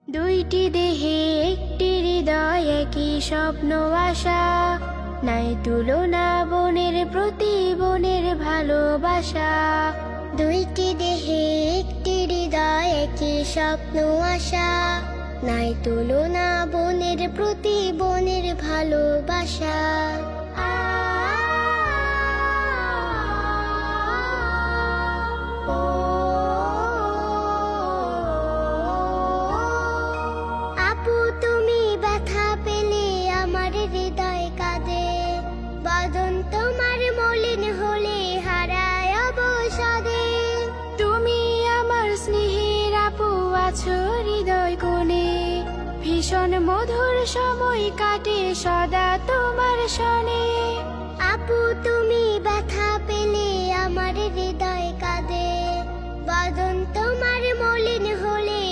দুইটি দেহে একটি হৃদয়, একই স্বপ্ন আশা, নাই তুলনা বনের প্রতি বনের ভালোবাসা। দুইটি দেহে একটি হৃদয়, একই স্বপ্ন আশা, নাই তুলনা বনের প্রতি বনের ভালোবাসা। আপু তুমি ব্যথা পেলে আমার হৃদয় কাঁদে, বদন তোমার মলিন হলে হারায় অবসাদে। তুমি আমার স্নেহের আপু, আছো হৃদয় কোণে, ভীষণ মধুর সময় কাটে সদা তোমার শনে। আপু তুমি ব্যথা পেলে আমার হৃদয় কাঁদে, বদন তোমার মলিন হলে